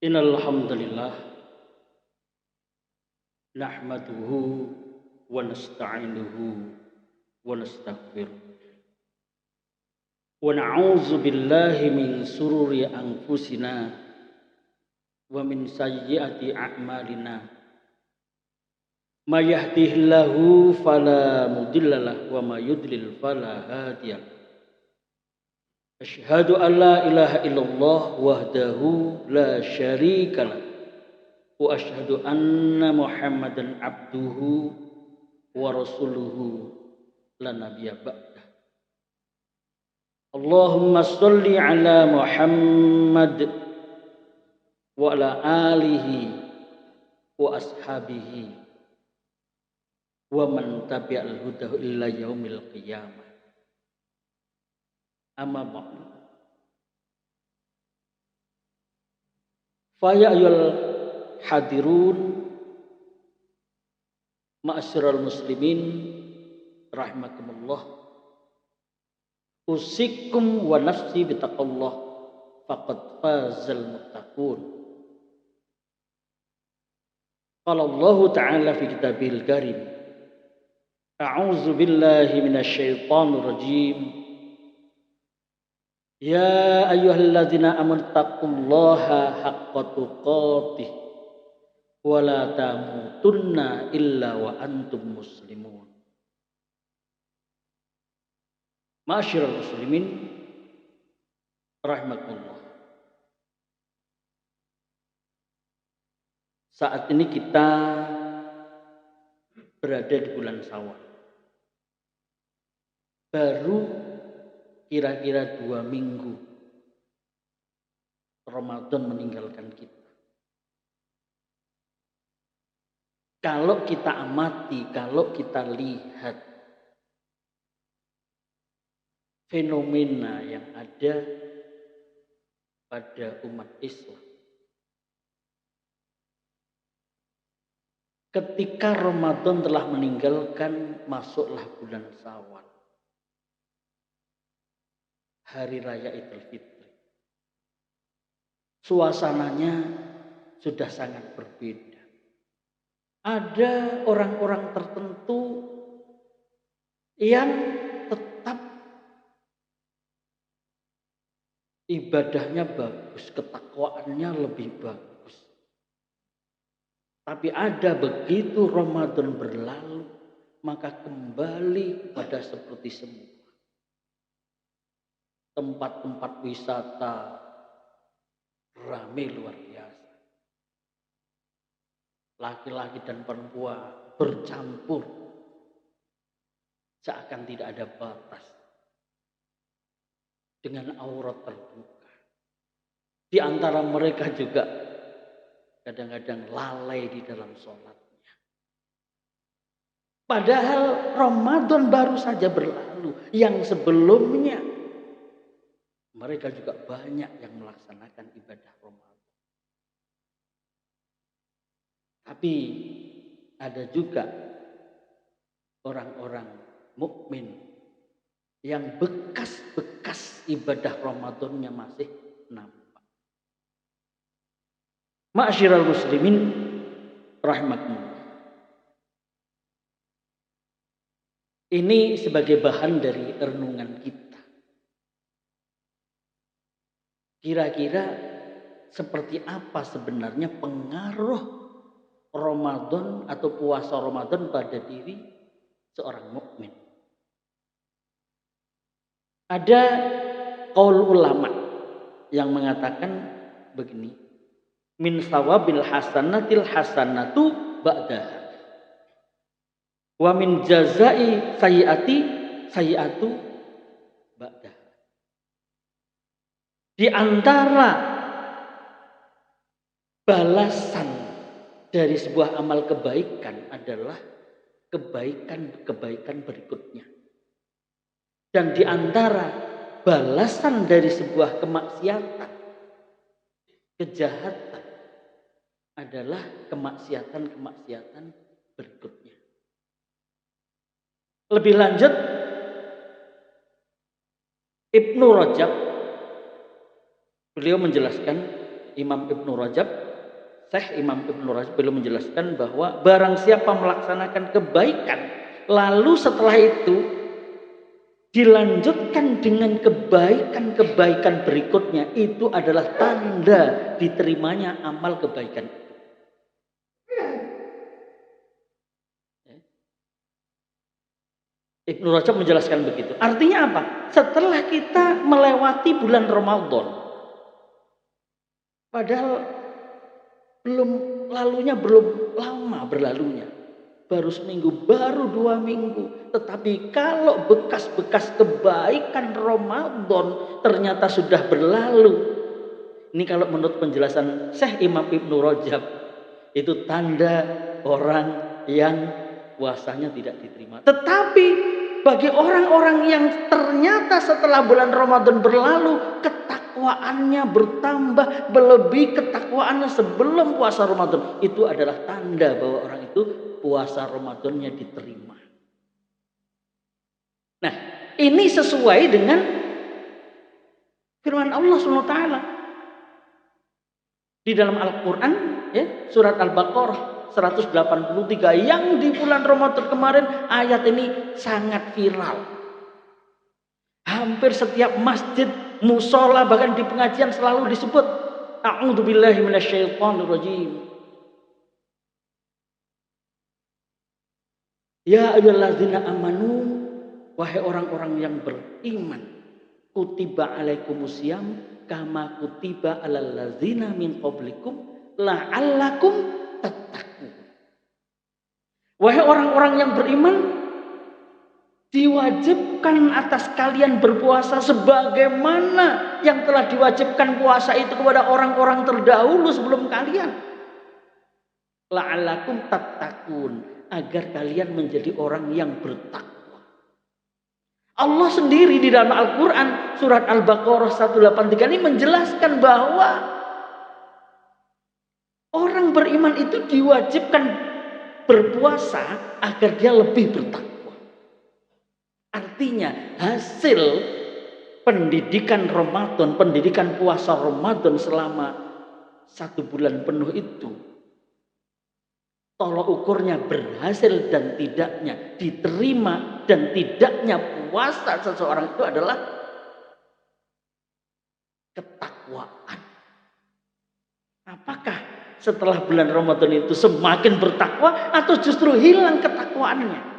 Innal hamdalillah nahmaduhu wa nasta'inuhu wa nastaghfiruh wa na'udzu billahi min sururi anfusina wa min sayyiati a'malina may yahdihillahu fala mudhillalah wa may yudlil fala hadiyalah. Asyhadu an la ilaha illallah wahdahu la syarikalah wa asyhadu anna Muhammadan abduhu wa rasuluhu la nabiyya ba'dah. Allahumma shalli ala Muhammad wa ala alihi wa ashabihi wa man tabi'al huda illa yaumil qiyamah. Amma ba'du. Fa ya ayyuhal hadirun ma'asyiral muslimin rahimakumullah, usikum wa nafsi bitaqallah faqad fazal muttaqun. Qala Allah ta'ala fi kitabil karim, a'udzu billahi minasy syaithanir rajim. Ya ayyuhalladzina amanu taqullaha haqqa tuqatih wa la tamutunna illa wa antum muslimun. Ma'asyiral muslimin rahimakumullah. Saat ini kita berada di bulan Syawal. Baru kira-kira 2 minggu Ramadan meninggalkan kita. Kalau kita amati, kalau kita lihat fenomena yang ada pada umat Islam, ketika Ramadan telah meninggalkan, masuklah bulan Syawal, Hari Raya Idul Fitri. Suasananya sudah sangat berbeda. Ada orang-orang tertentu yang tetap ibadahnya bagus, ketakwaannya lebih bagus. Tapi ada begitu Ramadan berlalu, maka kembali pada seperti semula. Tempat-tempat wisata ramai luar biasa. Laki-laki dan perempuan bercampur seakan tidak ada batas, dengan aurat terbuka. Di antara mereka juga kadang-kadang lalai di dalam sholatnya. Padahal Ramadan baru saja berlalu, yang sebelumnya mereka juga banyak yang melaksanakan ibadah Ramadan. Tapi ada juga orang-orang mukmin yang bekas-bekas ibadah Ramadannya masih nampak. Ma'asyiral muslimin rahimakumullah. Ini sebagai bahan dari renungan kita. Kira-kira seperti apa sebenarnya pengaruh Ramadan atau puasa Ramadan pada diri seorang mukmin? Ada qaul ulama yang mengatakan begini, min sawabil hasanatil hasanatu ba'daha wa min jazai sayyiati sayyiatu ba'daha. Di antara balasan dari sebuah amal kebaikan adalah kebaikan-kebaikan berikutnya. Dan di antara balasan dari sebuah kemaksiatan, kejahatan, adalah kemaksiatan-kemaksiatan berikutnya. Lebih lanjut, Ibnu Rajab beliau menjelaskan Imam Ibnu Rajab, Syekh Imam Ibnu Rajab belum menjelaskan bahwa barang siapa melaksanakan kebaikan lalu setelah itu dilanjutkan dengan kebaikan-kebaikan berikutnya, itu adalah tanda diterimanya amal kebaikan. Ibnu Rajab menjelaskan begitu. Artinya apa? Setelah kita melewati bulan Ramadan, padahal belum lama berlalunya, baru seminggu, baru 2 minggu, tetapi kalau bekas-bekas kebaikan Ramadan ternyata sudah berlalu, ini kalau menurut penjelasan Syekh Imam Ibnu Rajab, itu tanda orang yang puasanya tidak diterima. Tetapi bagi orang-orang yang ternyata setelah bulan Ramadan berlalu ketakwaannya bertambah, melebihi ketakwaannya sebelum puasa Ramadan, itu adalah tanda bahwa orang itu puasa Ramadannya diterima. Nah, ini sesuai dengan firman Allah SWT di dalam Al-Quran, ya, surat Al-Baqarah 183, yang di bulan Ramadan kemarin ayat ini sangat viral. Hampir setiap masjid, musola, bahkan di pengajian selalu disebut a'udzubillahi minasyaitonirrajim. Ya ayyuhalladzina amanu, wahai orang-orang yang beriman, kutiba alaikumusiyam kama kutiba alal ladzina min qablikum la'allakum tattaqun. Wahai orang-orang yang beriman, diwajibkan atas kalian berpuasa sebagaimana yang telah diwajibkan puasa itu kepada orang-orang terdahulu sebelum kalian. La'allakum tattaqun, agar kalian menjadi orang yang bertakwa. Allah sendiri di dalam Al-Quran surat Al-Baqarah 183 ini menjelaskan bahwa orang beriman itu diwajibkan berpuasa agar dia lebih bertakwa. Artinya hasil pendidikan Ramadan, pendidikan puasa Ramadan selama 1 bulan penuh itu, tolok ukurnya berhasil dan tidaknya, diterima dan tidaknya puasa seseorang itu adalah ketakwaan. Apakah setelah bulan Ramadan itu semakin bertakwa atau justru hilang ketakwaannya?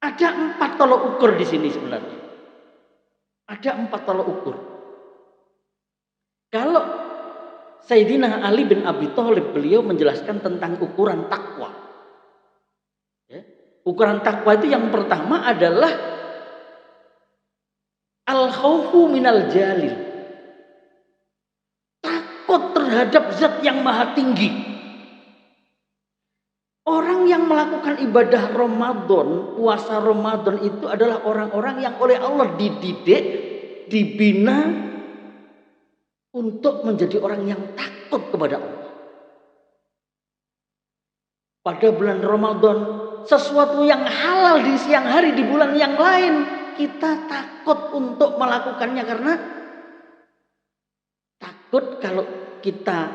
Ada 4 tolok ukur di sini sebenarnya. Ada 4 tolok ukur. Kalau Sayyidina Ali bin Abi Thalib, beliau menjelaskan tentang ukuran takwa. Ya, ukuran takwa itu yang pertama adalah al-khaufu minal jalil. Terhadap zat yang maha tinggi. Orang yang melakukan ibadah Ramadan, puasa Ramadan itu adalah orang-orang yang oleh Allah dididik, dibina untuk menjadi orang yang takut kepada Allah. Pada bulan Ramadan, sesuatu yang halal di siang hari di bulan yang lain, kita takut untuk melakukannya karena takut kalau kita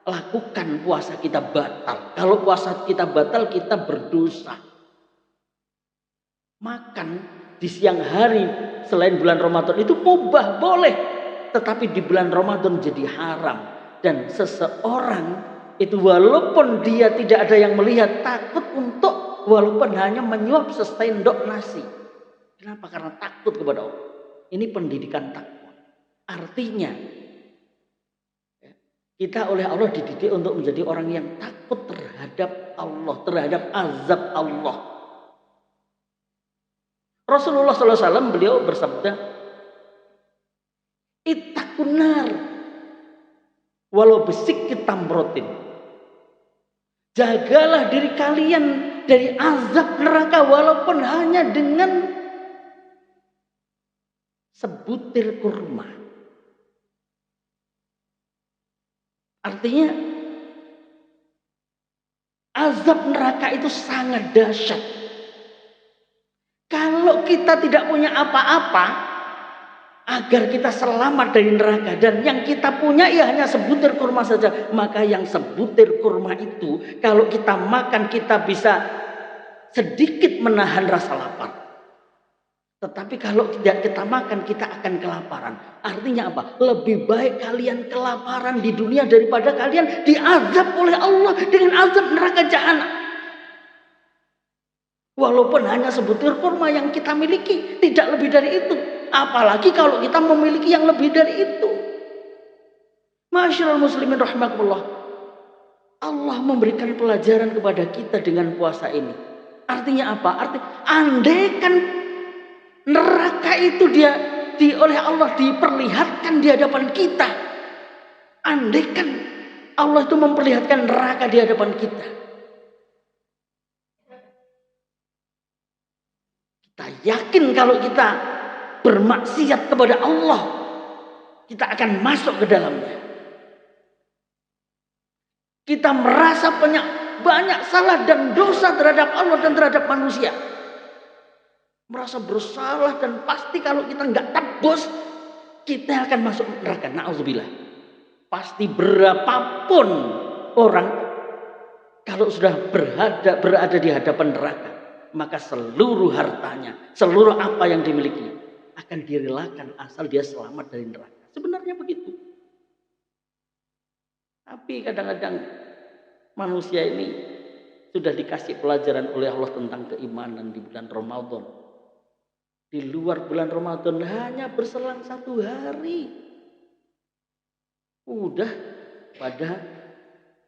lakukan puasa kita batal. Kalau puasa kita batal, kita berdosa. Makan di siang hari selain bulan Ramadan itu mubah, boleh. Tetapi di bulan Ramadan jadi haram. Dan seseorang itu walaupun dia tidak ada yang melihat, takut untuk walaupun hanya menyuap sesendok nasi. Kenapa? Karena takut kepada Allah. Ini pendidikan takwa. Artinya kita oleh Allah dididik untuk menjadi orang yang takut terhadap Allah, terhadap azab Allah. Rasulullah SAW beliau bersabda, ittaqunar walau bisikki tamrotin. Jagalah diri kalian dari azab neraka walaupun hanya dengan sebutir kurma. Artinya azab neraka itu sangat dahsyat. Kalau kita tidak punya apa-apa, agar kita selamat dari neraka, dan yang kita punya ya hanya sebutir kurma saja. Maka yang sebutir kurma itu kalau kita makan kita bisa sedikit menahan rasa lapar. Tetapi kalau tidak kita makan kita akan kelaparan. Artinya apa? Lebih baik kalian kelaparan di dunia daripada kalian diazab oleh Allah dengan azab neraka jahanam. Walaupun hanya sebutir kurma yang kita miliki, tidak lebih dari itu. Apalagi kalau kita memiliki yang lebih dari itu. Masyaallah muslimin rahimakumullah. Allah memberikan pelajaran kepada kita dengan puasa ini. Artinya apa? Artinya andaikan neraka itu oleh Allah diperlihatkan di hadapan kita. Andaikan Allah itu memperlihatkan neraka di hadapan kita. Kita yakin kalau kita bermaksiat kepada Allah, kita akan masuk ke dalamnya. Kita merasa banyak salah dan dosa terhadap Allah dan terhadap manusia. Merasa bersalah dan pasti kalau kita nggak tebus, kita akan masuk neraka. Na'udzubillah. Pasti berapapun orang kalau sudah berada di hadapan neraka, maka seluruh hartanya, seluruh apa yang dimiliki akan direlakan asal dia selamat dari neraka. Sebenarnya begitu. Tapi kadang-kadang manusia ini sudah dikasih pelajaran oleh Allah tentang keimanan di bulan Ramadan. Di luar bulan Ramadan hanya berselang 1 hari, udah pada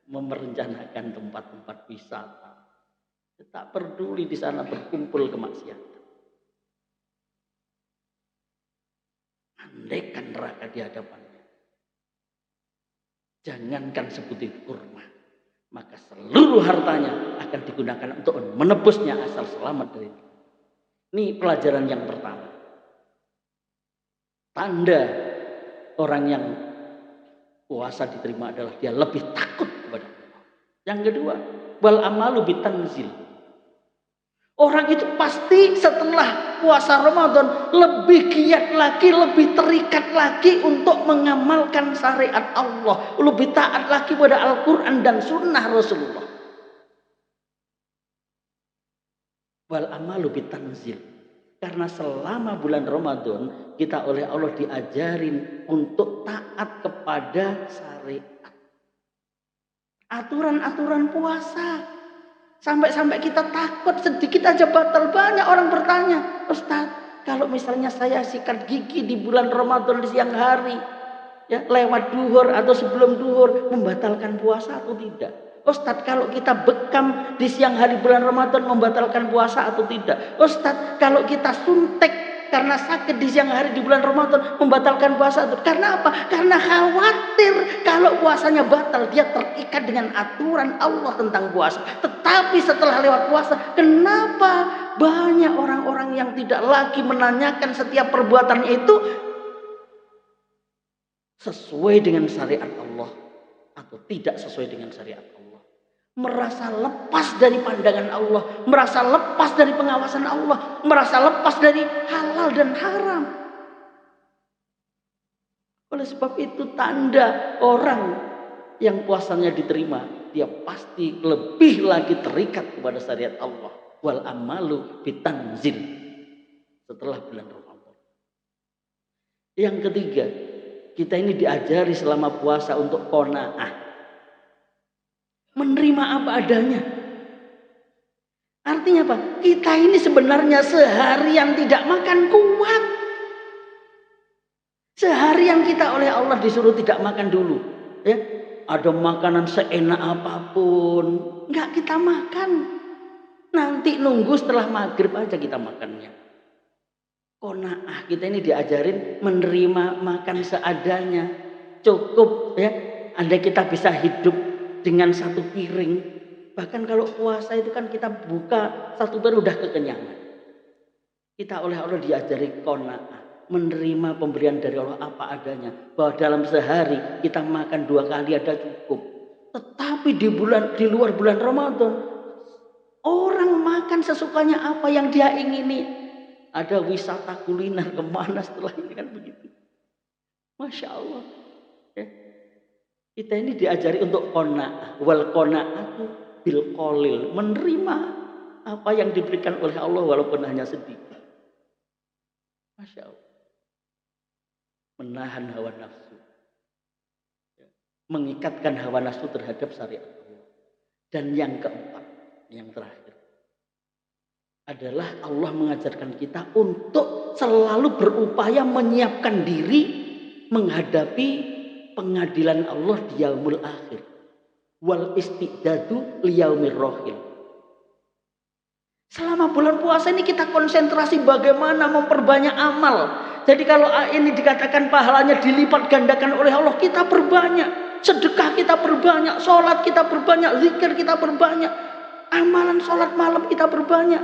memerencanakan tempat-tempat wisata. Tak peduli di sana berkumpul kemaksiatan. Andaikan neraka di hadapannya, jangankan sebutir kurma, maka seluruh hartanya akan digunakan untuk menebusnya asal selamat dari itu. Ini pelajaran yang pertama. Tanda orang yang puasa diterima adalah dia lebih takut kepada Allah. Yang kedua, wal amalu bitanzil. Orang itu pasti setelah puasa Ramadan lebih giat lagi, lebih terikat lagi untuk mengamalkan syariat Allah, lebih taat lagi pada Al-Quran dan Sunnah Rasulullah. Wal amalu bitanzil. Karena selama bulan Ramadan kita oleh Allah diajarin untuk taat kepada syariat, aturan-aturan puasa. Sampai-sampai kita takut sedikit aja batal. Banyak orang bertanya, Ustaz, kalau misalnya saya sikat gigi di bulan Ramadan di siang hari, ya lewat duhur atau sebelum duhur, membatalkan puasa atau tidak? Ustaz, kalau kita bekam di siang hari bulan Ramadan, membatalkan puasa atau tidak? Ustaz, kalau kita suntek karena sakit di siang hari di bulan Ramadan, membatalkan puasa atau? Karena apa? Karena khawatir kalau puasanya batal, dia terikat dengan aturan Allah tentang puasa. Tetapi setelah lewat puasa, kenapa banyak orang-orang yang tidak lagi menanyakan setiap perbuatannya itu sesuai dengan syariat Allah atau tidak sesuai dengan syariat Allah? Merasa lepas dari pandangan Allah, merasa lepas dari pengawasan Allah, merasa lepas dari halal dan haram. Oleh sebab itu tanda orang yang puasanya diterima, dia pasti lebih lagi terikat kepada syariat Allah. Wal amalu bitanzil setelah bulan Ramadan. Yang ketiga, kita ini diajari selama puasa untuk qanaah. Menerima apa adanya. Artinya apa? Kita ini sebenarnya seharian tidak makan kuat. Seharian kita oleh Allah disuruh tidak makan dulu. Ya, ada makanan seenak apapun, nggak kita makan. Nanti nunggu setelah maghrib aja kita makannya. Qanaah, kita ini diajarin menerima makan seadanya. Cukup ya, andai kita bisa hidup dengan 1 piring. Bahkan kalau puasa itu kan kita buka 1 piring udah kekenyangan. Kita oleh Allah diajari qanaah, menerima pemberian dari Allah apa adanya. Bahwa dalam sehari kita makan 2 kali ada cukup. Tetapi di luar bulan Ramadan, orang makan sesukanya apa yang dia ingini. Ada wisata kuliner kemana setelah ini kan begitu. Masya Allah. Ya. Kita ini diajari untuk qanaah. Wal qanaatu bil qalil. Menerima apa yang diberikan oleh Allah walaupun hanya sedikit. Masya Allah. Menahan hawa nafsu. Ya. Mengikatkan hawa nafsu terhadap syariat Allah. Dan yang keempat, yang terakhir, adalah Allah mengajarkan kita untuk selalu berupaya menyiapkan diri menghadapi pengadilan Allah di yaumul akhir. Wal istidadu liyaumir rohil. Selama bulan puasa ini kita konsentrasi bagaimana memperbanyak amal. Jadi kalau ini dikatakan pahalanya dilipat gandakan oleh Allah, kita perbanyak. Sedekah kita perbanyak, sholat kita perbanyak, zikir kita perbanyak, amalan sholat malam kita perbanyak,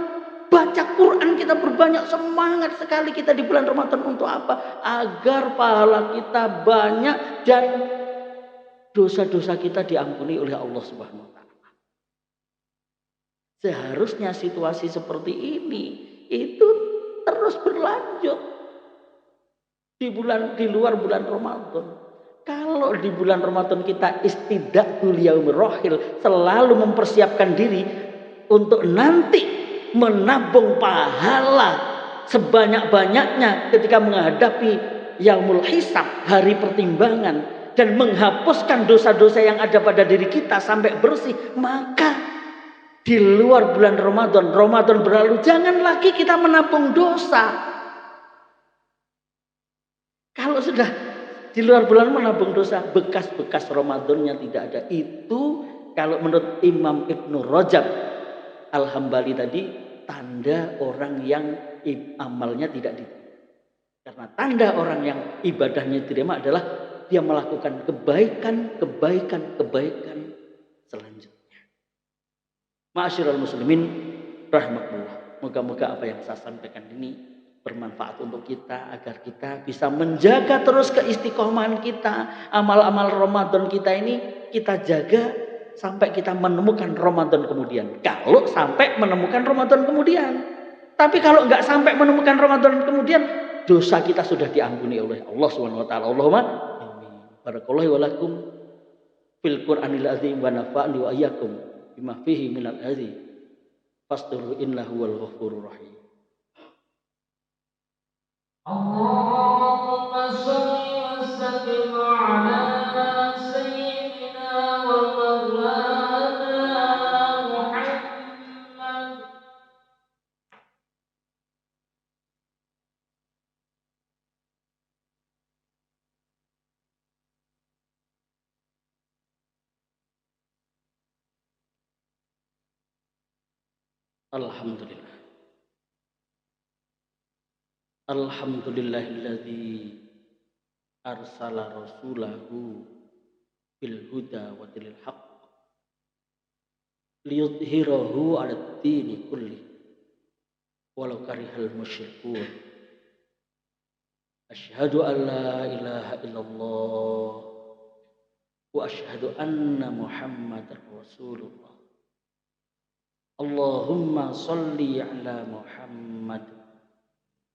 baca Quran kita perbanyak. Semangat sekali kita di bulan Ramadan untuk apa? Agar pahala kita banyak dan dosa-dosa kita diampuni oleh Allah Subhanahu wa taala. Seharusnya situasi seperti ini itu terus berlanjut di luar bulan Ramadan. Kalau di bulan Ramadan kita istidadul yaumir rohil, selalu mempersiapkan diri untuk nanti menabung pahala sebanyak-banyaknya ketika menghadapi yaumul hisab, hari pertimbangan, dan menghapuskan dosa-dosa yang ada pada diri kita sampai bersih, maka di luar bulan Ramadan berlalu, jangan lagi kita menabung dosa. Kalau sudah di luar bulan menabung dosa, bekas-bekas Ramadannya tidak ada. Itu kalau menurut Imam Ibnu Rajab Al-Hambali tadi, tanda orang yang amalnya tidak diterima. Karena tanda orang yang ibadahnya diterima adalah dia melakukan kebaikan selanjutnya. Ma'asyiral muslimin rahimakumullah. Moga-moga apa yang saya sampaikan ini bermanfaat untuk kita, agar kita bisa menjaga terus keistiqomahan kita. Amal-amal Ramadan kita ini kita jaga sampai kita menemukan Ramadan kemudian. Kalau sampai menemukan Ramadan kemudian. Tapi kalau enggak sampai menemukan Ramadan kemudian, dosa kita sudah diampuni oleh Allah Subhanahu wa taala. Allahumma amin. Barakallahu wa lakum fil Qur'anil azim wa nafa'ni wa iyyakum bima fihi minal azim. Fastaghfiru innahu wal ghafurur rahim. Allahumma shalli wa sallim ala sayyidina wa maulana Muhammad. Alhamdulillah. Alhamdulillahilladzi arsala rasulahu bil huda wa dinil haqq liyudhhirahu 'alad dini kulli walau karihal musyrikun. Asyhadu an la ilaha illallah wa asyhadu anna Muhammadar Rasulullah. Allahumma shalli ala Muhammad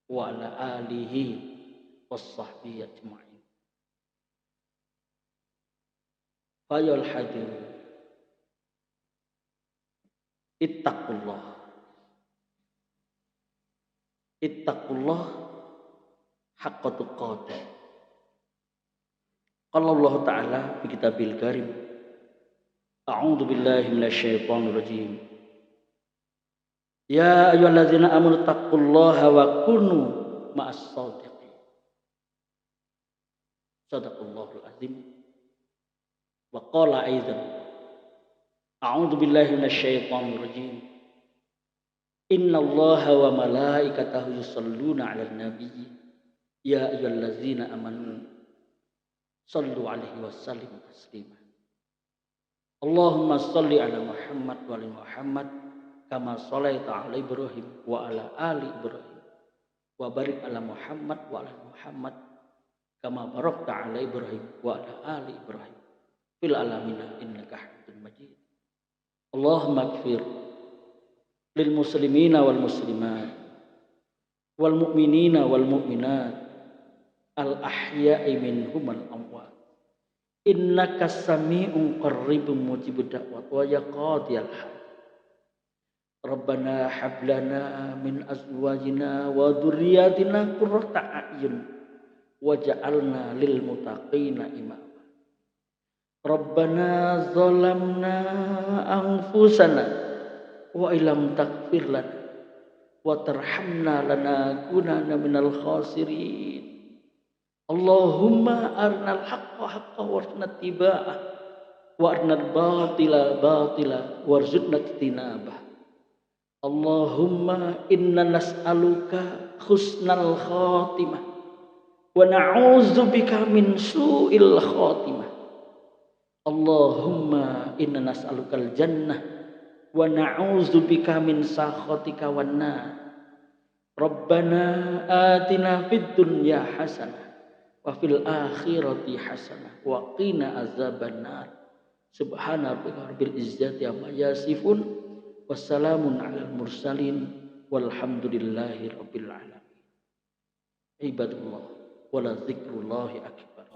wa ala alihi wassahbihi ajma'in. Fayal hadir ittaqullah haqqa tuqatih. Qala Allah Ta'ala fi kitabil karim, a'udzu billahi minasyaitonir rajim. Ya ayyuhalladzina amanu taqullaha wa kunu ma'as shadiqin. Shadaqallahul azim. Wa qala aidan, a'udzu billahi minasyaitonir rajim. Innallaha wa malaikatahu yusholluna 'alan nabiy. Ya ayyuhalladzina amanu shallu 'alaihi wa sallimu taslima. Allahumma shalli 'ala Muhammad wa ali Muhammad kama shalaita 'ala Ibrahim wa 'ala ali Ibrahim wa barik 'ala Muhammad wa 'ala Muhammad kama barakta 'ala Ibrahim wa 'ala ali Ibrahim fil alamin innaka Hamidum Majid. Allahumma ighfir lil muslimina wal muslimat wal mu'minina wal mu'minat al ahya'i minhum al amwat innaka sami'un qarribun mujibud da'wat wa ya qadiyal haj. Rabbana hablana min azwajina wa dzurriyyatina qurrata a'yun waj'alna lil muttaqina imama. Rabbana zalamna anfusana wa illam taghfir lana wa tarhamna lanakunanna minal khasirin. Allahumma arnal haqqa haqqan warzuqna ittiba'ah wa arnal batila batila warzuqna ijtinabah. Allahumma inna nas'aluka husnal khatimah wa na'udzubika min su'il khatimah. Allahumma inna nas'alukal jannah wa na'udzubika min sakhatika wan nar. Rabbana atina fid dunya hasanah wa fil akhirati hasanah wa qina azabannar. Subhana rabbika rabbil izzati amma yasifun. Wassalamun alal mursalin walhamdulillahi rabbil alamin. Ibadullah wala dzikrullahi akbar.